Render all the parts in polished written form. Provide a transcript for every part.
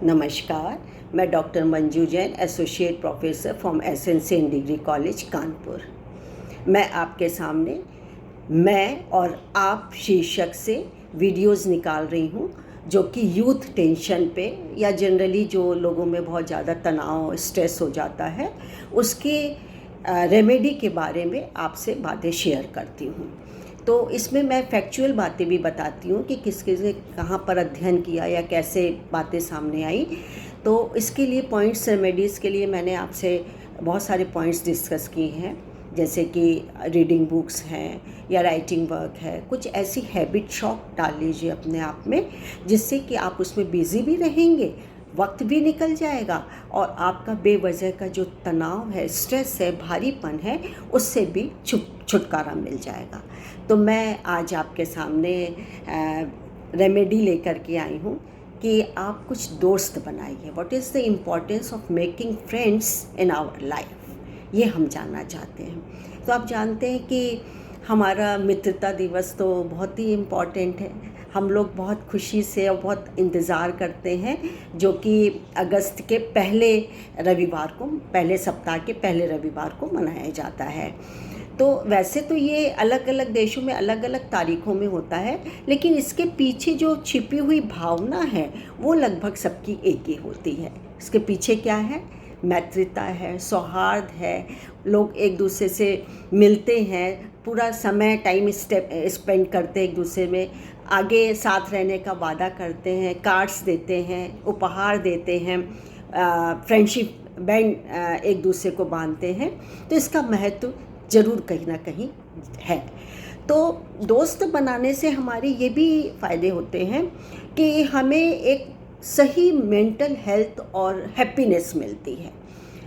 नमस्कार, मैं doctor Manju Jain, associate professor from SNCN degree college Kanpur. मैं आपके सामने मैं और आप शीर्षक से वीडियोस निकाल रही हूँ जो कि यूथ टेंशन पे या जनरली जो लोगों में बहुत ज़्यादा तनाव स्ट्रेस हो जाता है उसके रेमेडी के बारे में आपसे बातें शेयर करती हूँ। तो इसमें मैं फैक्चुअल बातें भी बताती हूँ कि किस किसने कहाँ पर अध्ययन किया या कैसे बातें सामने आई। तो इसके लिए पॉइंट्स रेमेडीज़ के लिए मैंने आपसे बहुत सारे पॉइंट्स डिस्कस किए हैं, जैसे कि रीडिंग बुक्स हैं या राइटिंग वर्क है। कुछ ऐसी हैबिट शॉक डाल लीजिए अपने आप में जिससे कि आप उसमें बिज़ी भी रहेंगे, वक्त भी निकल जाएगा और आपका बेवजह का जो तनाव है, स्ट्रेस है, भारीपन है, उससे भी छुटकारा मिल जाएगा। तो मैं आज आपके सामने रेमेडी लेकर के आई हूँ कि आप कुछ दोस्त बनाइए। What is the importance of making friends in our life, ये हम जानना चाहते हैं। तो आप जानते हैं कि हमारा मित्रता दिवस तो बहुत ही इम्पॉर्टेंट है। हम लोग बहुत खुशी से और बहुत इंतज़ार करते हैं, जो कि अगस्त के पहले सप्ताह के पहले रविवार को मनाया जाता है। तो वैसे तो ये अलग अलग देशों में अलग अलग तारीखों में होता है, लेकिन इसके पीछे जो छिपी हुई भावना है वो लगभग सबकी एक ही होती है। इसके पीछे क्या है? मैत्रीता है, सौहार्द है, लोग एक दूसरे से मिलते हैं, पूरा समय टाइम स्पेंड करते हैं, एक दूसरे में आगे साथ रहने का वादा करते हैं, कार्ड्स देते हैं, उपहार देते हैं, फ्रेंडशिप बैंड एक दूसरे को बांधते हैं। तो इसका महत्व ज़रूर कहीं ना कहीं है। तो दोस्त बनाने से हमारे ये भी फ़ायदे होते हैं कि हमें एक सही मेंटल हेल्थ और हैप्पीनेस मिलती है।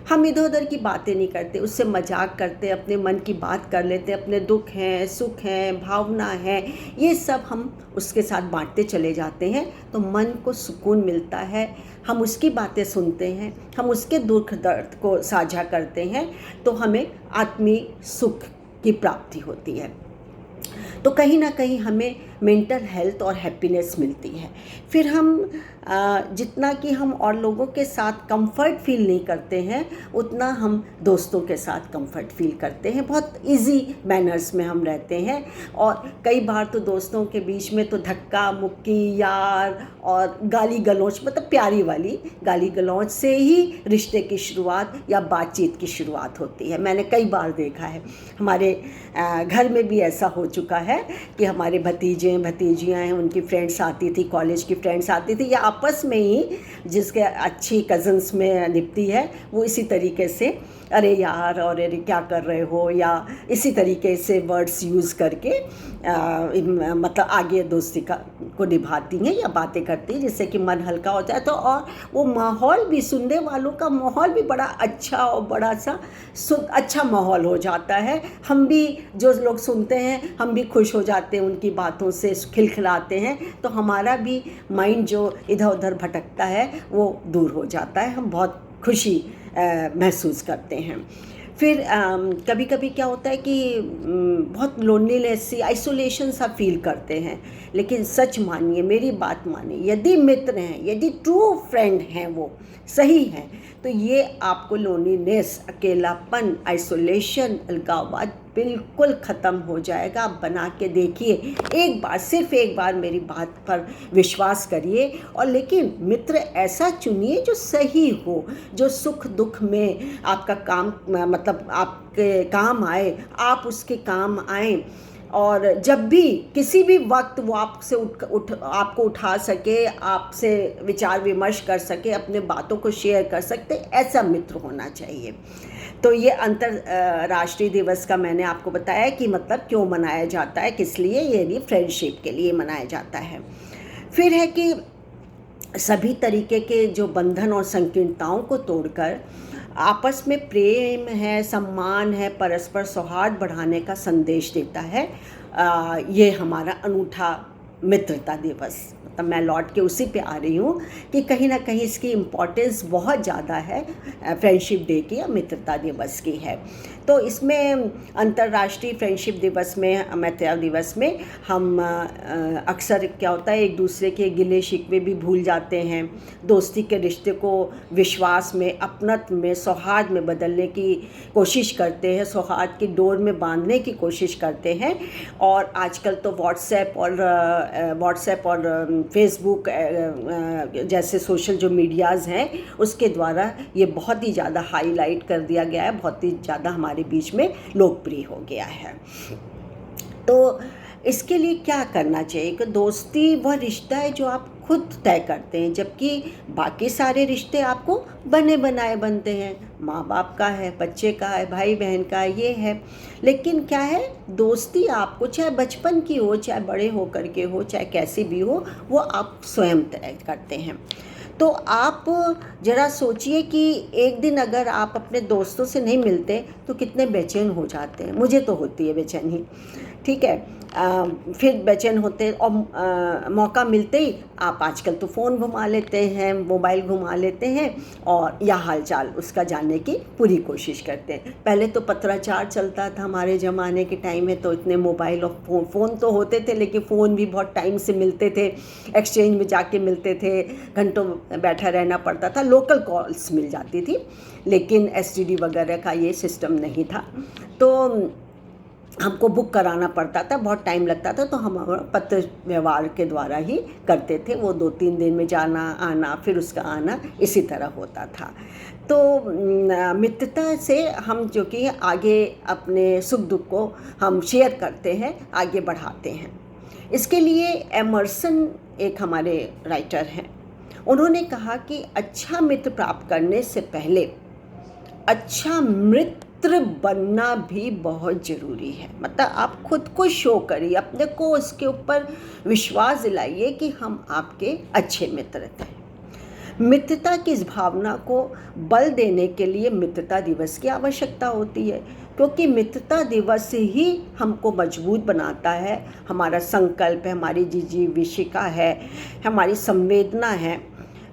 हम इधर उधर की बातें नहीं करते, उससे मजाक करते, अपने मन की बात कर लेते, अपने दुख हैं, सुख हैं, भावना है, ये सब हम उसके साथ बांटते चले जाते हैं। तो मन को सुकून मिलता है, हम उसकी बातें सुनते हैं, हम उसके दुख दर्द को साझा करते हैं, तो हमें आत्मीय सुख की प्राप्ति होती है। तो कहीं ना कहीं हमें मेंटल हेल्थ और हैप्पीनेस मिलती है। फिर हम जितना कि हम और लोगों के साथ कंफर्ट फील नहीं करते हैं, उतना हम दोस्तों के साथ कंफर्ट फील करते हैं। बहुत इजी मैनर्स में हम रहते हैं और कई बार तो दोस्तों के बीच में तो धक्का मुक्की, यार और गाली गलौज, मतलब प्यारी वाली गाली गलौज से ही रिश्ते की शुरुआत या बातचीत की शुरुआत होती है। मैंने कई बार देखा है, हमारे घर में भी ऐसा हो चुका है कि हमारे भतीजे भतीजियाँ हैं, उनकी फ्रेंड्स आती थी, कॉलेज की फ्रेंड्स आती थी, या आपस में ही जिसके अच्छी कज़न्स में निपटी है वो इसी तरीके से अरे यार और अरे क्या कर रहे हो, या इसी तरीके से वर्ड्स यूज़ करके मतलब आगे दोस्ती को निभाती हैं या बातें करती हैं, जिससे कि मन हल्का होता है। तो और वो माहौल भी, सुनने वालों का माहौल भी बड़ा अच्छा और बड़ा सा अच्छा माहौल हो जाता है। हम भी, जो लोग सुनते हैं, हम भी खुश हो जाते हैं, उनकी बातों से खिलखिलाते हैं, तो हमारा भी माइंड जो इधर उधर भटकता है वो दूर हो जाता है, हम बहुत खुशी महसूस करते हैं। फिर कभी कभी क्या होता है कि बहुत लोनलीनेस सी, आइसोलेशन सा फील करते हैं। लेकिन सच मानिए, मेरी बात मानिए, यदि मित्र हैं, यदि ट्रू फ्रेंड हैं, वो सही हैं, तो ये आपको लोनलीनेस, अकेलापन, आइसोलेशन, अलगाववाद बिल्कुल ख़त्म हो जाएगा। आप बना के देखिए, एक बार, सिर्फ एक बार मेरी बात पर विश्वास करिए। और लेकिन मित्र ऐसा चुनिए जो सही हो, जो सुख दुख में आपका काम, मतलब आपके काम आए, आप उसके काम आए, और जब भी किसी भी वक्त वो आपसे आपको उठा सके, आपसे विचार विमर्श कर सके, अपने बातों को शेयर कर सकते, ऐसा मित्र होना चाहिए। तो ये अंतर्राष्ट्रीय दिवस का मैंने आपको बताया कि मतलब क्यों मनाया जाता है, किस लिए, यानी फ्रेंडशिप के लिए मनाया जाता है। फिर है कि सभी तरीके के जो बंधन और संकीर्णताओं को तोड़कर आपस में प्रेम है, सम्मान है, परस्पर सौहार्द बढ़ाने का संदेश देता है ये हमारा अनूठा मित्रता दिवस। तब मैं लौट के उसी पे आ रही हूँ कि कहीं ना कहीं इसकी इम्पोर्टेंस बहुत ज़्यादा है, फ्रेंडशिप डे की या मित्रता दिवस की है। तो इसमें अंतर्राष्ट्रीय फ्रेंडशिप दिवस में, मित्रता दिवस में हम अक्सर क्या होता है, एक दूसरे के गिले शिकवे भी भूल जाते हैं, दोस्ती के रिश्ते को विश्वास में, अपनत्व में, सौहार्द में बदलने की कोशिश करते हैं, सौहार्द की डोर में बांधने की कोशिश करते हैं। और आजकल तो व्हाट्सएप और फेसबुक जैसे सोशल जो मीडियाज़ हैं उसके द्वारा ये बहुत ही ज़्यादा हाईलाइट कर दिया गया है, बहुत ही ज़्यादा हमारे बीच में लोकप्रिय हो गया है। तो इसके लिए क्या करना चाहिए कि दोस्ती वह रिश्ता है जो आप खुद तय करते हैं, जबकि बाकी सारे रिश्ते आपको बने बनाए बनते हैं, माँ बाप का है, बच्चे का है, भाई बहन का है, ये है। लेकिन क्या है, दोस्ती आपको चाहे बचपन की हो, चाहे बड़े होकर के हो, चाहे कैसी भी हो, वो आप स्वयं तय करते हैं। तो आप ज़रा सोचिए कि एक दिन अगर आप अपने दोस्तों से नहीं मिलते तो कितने बेचैन हो जाते हैं। मुझे तो होती है बेचैनी, ठीक है। फिर बेचैन होते हैं और मौका मिलते ही आप आजकल तो फ़ोन घुमा लेते हैं, मोबाइल घुमा लेते हैं और या हालचाल उसका जानने की पूरी कोशिश करते हैं। पहले तो पत्राचार चलता था हमारे ज़माने के टाइम में, तो इतने मोबाइल और फ़ोन तो होते थे, लेकिन फ़ोन भी बहुत टाइम से मिलते थे, एक्सचेंज में जाके मिलते थे, घंटों बैठा रहना पड़ता था, लोकल कॉल्स मिल जाती थी, लेकिन एसटीडी वगैरह का ये सिस्टम नहीं था। तो हमको बुक कराना पड़ता था, बहुत टाइम लगता था, तो हम पत्र व्यवहार के द्वारा ही करते थे। वो 2-3 दिन में जाना आना, फिर उसका आना, इसी तरह होता था। तो मित्रता से हम जो कि आगे अपने सुख दुख को हम शेयर करते हैं, आगे बढ़ाते हैं। इसके लिए एमर्सन एक हमारे राइटर हैं, उन्होंने कहा कि अच्छा मित्र प्राप्त करने से पहले अच्छा मित्र बनना भी बहुत ज़रूरी है। मतलब आप खुद को शो करिए, अपने को उसके ऊपर विश्वास दिलाइए कि हम आपके अच्छे मित्र थे। मित्रता की इस भावना को बल देने के लिए मित्रता दिवस की आवश्यकता होती है, क्योंकि मित्रता दिवस ही हमको मजबूत बनाता है। हमारा संकल्प है, हमारी जिजीविषिका है, हमारी संवेदना है,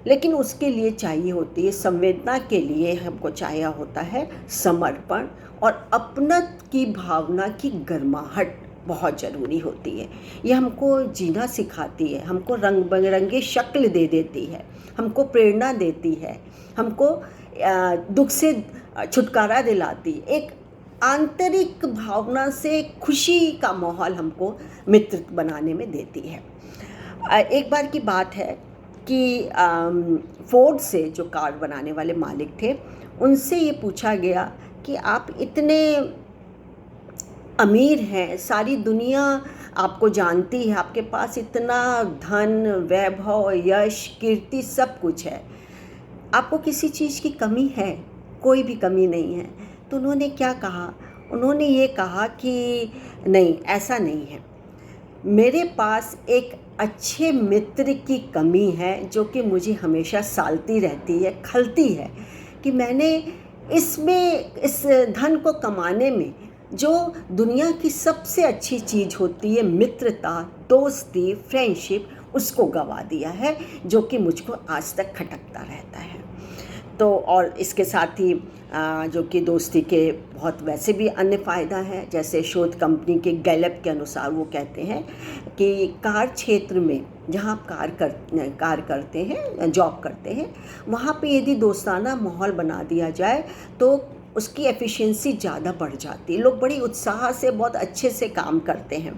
लेकिन उसके लिए चाहिए होती है, संवेदना के लिए हमको चाहिए होता है समर्पण और अपनत्व की भावना की गर्माहट बहुत ज़रूरी होती है। ये हमको जीना सिखाती है, हमको रंग बिरंगी शक्ल दे देती है, हमको प्रेरणा देती है, हमको दुख से छुटकारा दिलाती है, एक आंतरिक भावना से खुशी का माहौल हमको मित्र बनाने में देती है। एक बार की बात है कि फोर्ड से जो कार बनाने वाले मालिक थे, उनसे ये पूछा गया कि आप इतने अमीर हैं, सारी दुनिया आपको जानती है, आपके पास इतना धन, वैभव, यश, कीर्ति सब कुछ है, आपको किसी चीज़ की कमी है? कोई भी कमी नहीं है। तो उन्होंने क्या कहा? उन्होंने ये कहा कि नहीं, ऐसा नहीं है, मेरे पास एक अच्छे मित्र की कमी है जो कि मुझे हमेशा सालती रहती है, खलती है कि मैंने इस धन को कमाने में जो दुनिया की सबसे अच्छी चीज़ होती है, मित्रता, दोस्ती, फ्रेंडशिप, उसको गवा दिया है, जो कि मुझको आज तक खटकता रहता है। तो और इसके साथ ही जो कि दोस्ती के बहुत वैसे भी अन्य फ़ायदा है, जैसे शोध कंपनी के गैलप के अनुसार वो कहते हैं कि कार क्षेत्र में जहाँ आप कार करते हैं, जॉब करते हैं, वहाँ पे यदि दोस्ताना माहौल बना दिया जाए तो उसकी एफिशिएंसी ज़्यादा बढ़ जाती है। लोग बड़ी उत्साह से बहुत अच्छे से काम करते हैं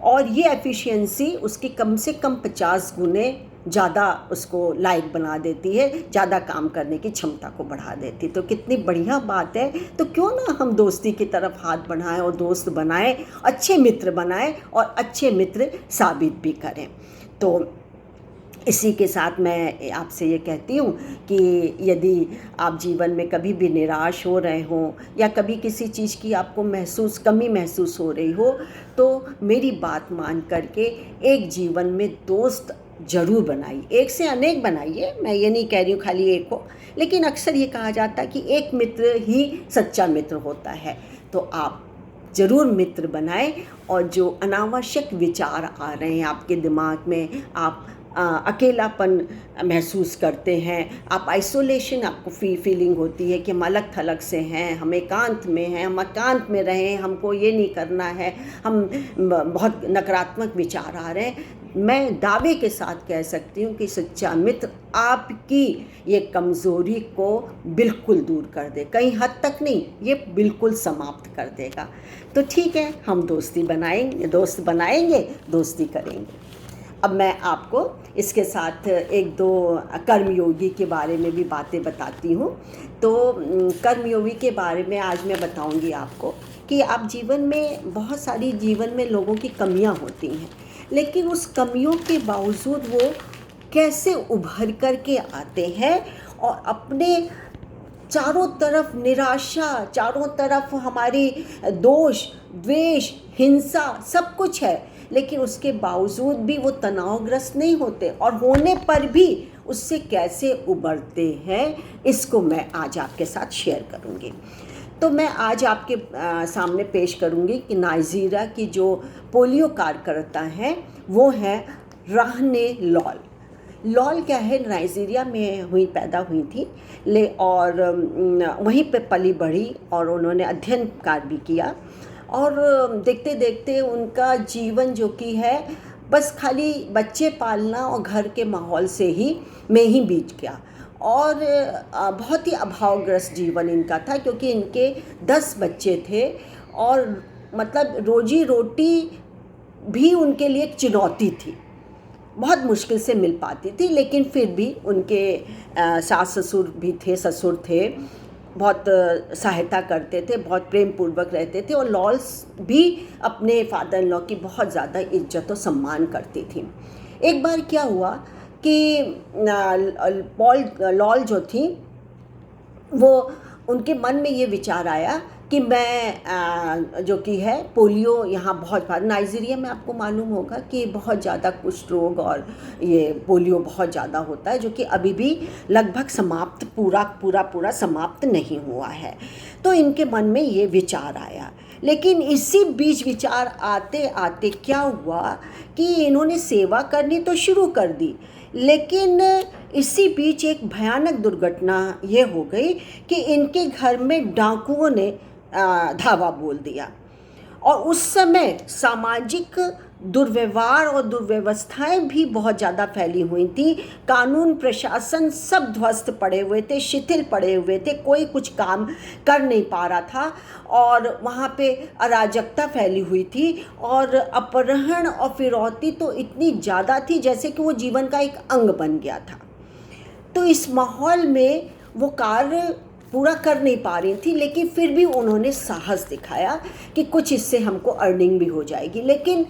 और ये एफिशिएंसी उसकी कम से कम 50 गुने ज़्यादा उसको लायक बना देती है, ज़्यादा काम करने की क्षमता को बढ़ा देती है। तो कितनी बढ़िया बात है। तो क्यों ना हम दोस्ती की तरफ हाथ बढ़ाएं और दोस्त बनाएं, अच्छे मित्र बनाएं और अच्छे मित्र साबित भी करें। तो इसी के साथ मैं आपसे ये कहती हूँ कि यदि आप जीवन में कभी भी निराश हो रहे हों या कभी किसी चीज़ की आपको कमी महसूस हो रही हो, तो मेरी बात मान करके एक जीवन में दोस्त ज़रूर बनाइए। एक से अनेक बनाइए, मैं ये नहीं कह रही हूँ खाली एक हो, लेकिन अक्सर ये कहा जाता है कि एक मित्र ही सच्चा मित्र होता है। तो आप ज़रूर मित्र बनाएं और जो अनावश्यक विचार आ रहे हैं आपके दिमाग में, आप अकेलापन महसूस करते हैं, आप आइसोलेशन आपको फीलिंग होती है कि हम अलग थलग से हैं, हम एकांत में हैं, हम एकांत में रहें, हमको ये नहीं करना है, हम बहुत नकारात्मक विचार आ रहे हैं। मैं दावे के साथ कह सकती हूँ कि सच्चा मित्र आपकी ये कमज़ोरी को बिल्कुल दूर कर दे, कहीं हद तक नहीं, ये बिल्कुल समाप्त कर देगा। तो ठीक है, हम दोस्त बनाएंगे, दोस्ती करेंगे। अब मैं आपको इसके साथ एक दो कर्मयोगी के बारे में भी बातें बताती हूँ। तो कर्मयोगी के बारे में आज मैं बताऊँगी आपको कि आप जीवन में लोगों की कमियाँ होती हैं, लेकिन उस कमियों के बावजूद वो कैसे उभर कर के आते हैं और अपने चारों तरफ निराशा, चारों तरफ हमारी दोष, द्वेष, हिंसा सब कुछ है, लेकिन उसके बावजूद भी वो तनावग्रस्त नहीं होते और होने पर भी उससे कैसे उबरते हैं, इसको मैं आज आपके साथ शेयर करूँगी। तो मैं आज आपके सामने पेश करूँगी कि नाइजीरिया की जो पोलियो कार्यकर्ता हैं वो हैं राहने लॉल। लॉल क्या है, नाइजीरिया में पैदा हुई थी और वहीं पे पली बढ़ी और उन्होंने अध्ययन कार्य भी किया और देखते देखते उनका जीवन जो कि है बस खाली बच्चे पालना और घर के माहौल में ही बीत गया और बहुत ही अभावग्रस्त जीवन इनका था, क्योंकि इनके 10 बच्चे थे और मतलब रोजी रोटी भी उनके लिए एक चुनौती थी, बहुत मुश्किल से मिल पाती थी। लेकिन फिर भी उनके सास ससुर थे, बहुत सहायता करते थे, बहुत प्रेम पूर्वक रहते थे और लॉल्स भी अपने फादर इन लॉ की बहुत ज़्यादा इज्जत और सम्मान करती थी। एक बार क्या हुआ कि लॉल जो थी वो उनके मन में ये विचार आया कि मैं जो कि है पोलियो यहाँ बहुत नाइजीरिया में आपको मालूम होगा कि बहुत ज़्यादा कुष्ठ रोग और ये पोलियो बहुत ज़्यादा होता है, जो कि अभी भी लगभग समाप्त पूरा समाप्त नहीं हुआ है। तो इनके मन में ये विचार आया, लेकिन इसी बीच विचार आते आते क्या हुआ कि इन्होंने सेवा करनी तो शुरू कर दी, लेकिन इसी बीच एक भयानक दुर्घटना ये हो गई कि इनके घर में डाकुओं ने धावा बोल दिया और उस समय सामाजिक दुर्व्यवहार और दुर्व्यवस्थाएं भी बहुत ज़्यादा फैली हुई थी। कानून प्रशासन सब ध्वस्त पड़े हुए थे, शिथिल पड़े हुए थे, कोई कुछ काम कर नहीं पा रहा था और वहाँ पे अराजकता फैली हुई थी और अपहरण और फिरौती तो इतनी ज़्यादा थी जैसे कि वो जीवन का एक अंग बन गया था। तो इस माहौल में वो कार्य पूरा कर नहीं पा रही थी, लेकिन फिर भी उन्होंने साहस दिखाया कि कुछ इससे हमको अर्निंग भी हो जाएगी। लेकिन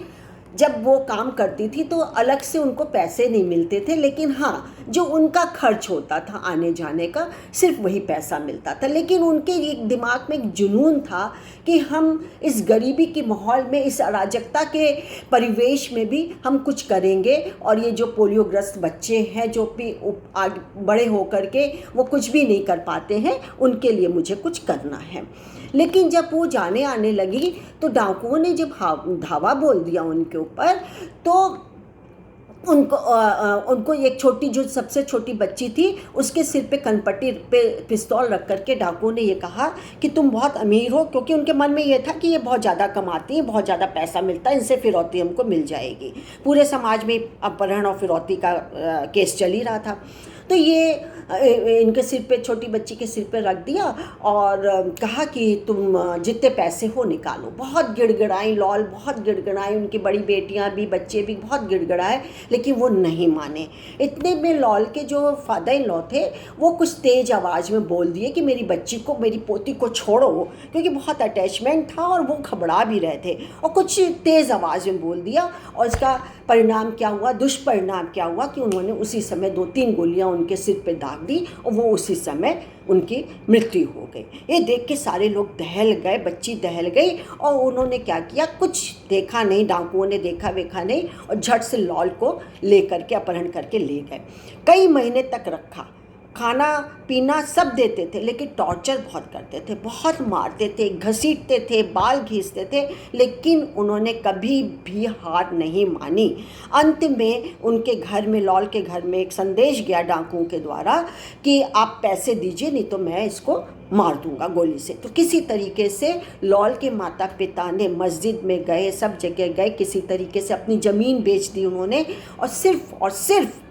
जब वो काम करती थी तो अलग से उनको पैसे नहीं मिलते थे, लेकिन हाँ जो उनका खर्च होता था आने जाने का सिर्फ वही पैसा मिलता था। लेकिन उनके एक दिमाग में एक जुनून था कि हम इस गरीबी के माहौल में, इस अराजकता के परिवेश में भी हम कुछ करेंगे और ये जो पोलियोग्रस्त बच्चे हैं जो भी आगे बड़े होकर के वो कुछ भी नहीं कर पाते हैं, उनके लिए मुझे कुछ करना है। लेकिन जब वो जाने आने लगी तो डाकुओं ने जब धावा बोल दिया उनके ऊपर, तो उनको एक छोटी जो सबसे छोटी बच्ची थी उसके सिर पे कनपट्टी पे पिस्तौल रख करके डाकुओं ने ये कहा कि तुम बहुत अमीर हो, क्योंकि उनके मन में ये था कि ये बहुत ज़्यादा कमाती हैं, बहुत ज़्यादा पैसा मिलता है, इनसे फिरौती हमको मिल जाएगी। पूरे समाज में अपहरण और फिरौती का केस चल ही रहा था। तो ये इनके सिर पे, छोटी बच्ची के सिर पे रख दिया और कहा कि तुम जितने पैसे हो निकालो। बहुत गिड़गिड़ाई लॉल, बहुत गिड़गिड़ाई, उनकी बड़ी बेटियां भी, बच्चे भी बहुत गिड़गिड़ाए, लेकिन वो नहीं माने। इतने में लॉल के जो फादर इन लॉ थे वो कुछ तेज़ आवाज़ में बोल दिए कि मेरी बच्ची को, मेरी पोती को छोड़ो, क्योंकि बहुत अटैचमेंट था और वो घबरा भी रहे थे, और कुछ तेज़ आवाज़ में बोल दिया। और इसका परिणाम क्या हुआ, दुष्परिणाम क्या हुआ कि उन्होंने उसी समय 2-3 गोलियां उनके सिर पे दाग दी और वो उसी समय उनकी मृत्यु हो गई। ये देख के सारे लोग दहल गए, बच्ची दहल गई और उन्होंने क्या किया, कुछ देखा नहीं, डाकुओं ने देखा वेखा नहीं और झट से लॉल को ले करके अपहरण करके ले गए। कई महीने तक रखा, खाना पीना सब देते थे, लेकिन टॉर्चर बहुत करते थे, बहुत मारते थे, घसीटते थे, बाल घींचते थे, लेकिन उन्होंने कभी भी हार नहीं मानी। अंत में उनके घर में, लॉल के घर में एक संदेश गया डाकुओं के द्वारा कि आप पैसे दीजिए, नहीं तो मैं इसको मार दूंगा गोली से। तो किसी तरीके से लॉल के माता पिता ने मस्जिद में गए, सब जगह गए, किसी तरीके से अपनी ज़मीन बेच दी उन्होंने, और सिर्फ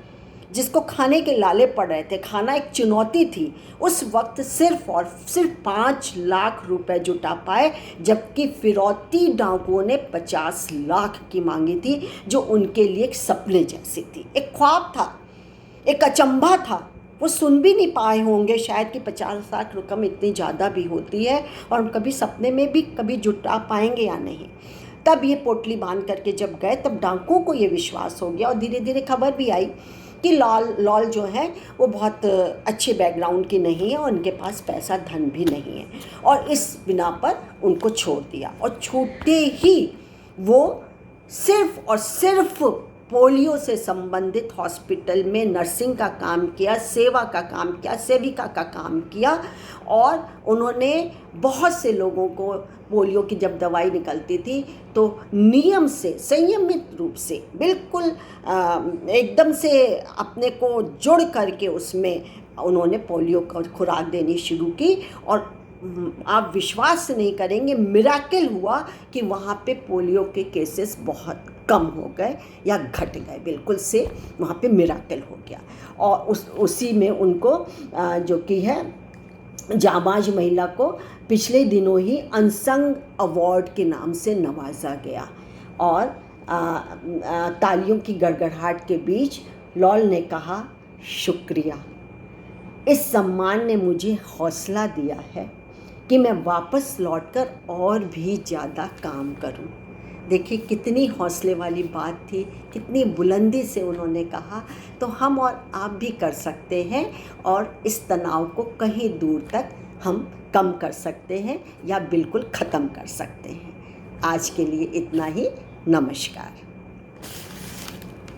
जिसको खाने के लाले पड़ रहे थे, खाना एक चुनौती थी, उस वक्त सिर्फ और सिर्फ 5 लाख रुपए जुटा पाए, जबकि फिरौती डाकुओं ने 50 लाख की मांगी थी, जो उनके लिए एक सपने जैसी थी, एक ख्वाब था, एक अचंभा था। वो सुन भी नहीं पाए होंगे शायद कि 50 लाख रकम इतनी ज़्यादा भी होती है और हम कभी सपने में भी कभी जुटा पाएंगे या नहीं। तब ये पोटली बांध करके जब गए, तब डाकुओं को ये विश्वास हो गया और धीरे धीरे खबर भी आई कि लॉल जो है वो बहुत अच्छे बैकग्राउंड की नहीं है और उनके पास पैसा धन भी नहीं है, और इस बिना पर उनको छोड़ दिया। और छूटते ही वो सिर्फ और सिर्फ पोलियो से संबंधित हॉस्पिटल में नर्सिंग का काम किया, सेवा का काम किया, सेविका का काम किया, और उन्होंने बहुत से लोगों को पोलियो की जब दवाई निकलती थी तो नियम से, संयमित रूप से, बिल्कुल एकदम से अपने को जुड़ करके उसमें उन्होंने पोलियो को खुराक देनी शुरू की। और आप विश्वास नहीं करेंगे, मिराकिल हुआ कि वहाँ पे पोलियो के केसेस बहुत कम हो गए या घट गए, बिल्कुल से वहाँ पे मिराकिल हो गया। और उसी में उनको जो कि है जाबाज महिला को पिछले दिनों ही अनसंग अवार्ड के नाम से नवाजा गया। और तालियों की गड़गड़ाहट के बीच लॉल ने कहा, शुक्रिया, इस सम्मान ने मुझे हौसला दिया है कि मैं वापस लौटकर और भी ज़्यादा काम करूं। देखिए कितनी हौसले वाली बात थी, कितनी बुलंदी से उन्होंने कहा। तो हम और आप भी कर सकते हैं और इस तनाव को कहीं दूर तक हम कम कर सकते हैं या बिल्कुल ख़त्म कर सकते हैं। आज के लिए इतना ही। नमस्कार।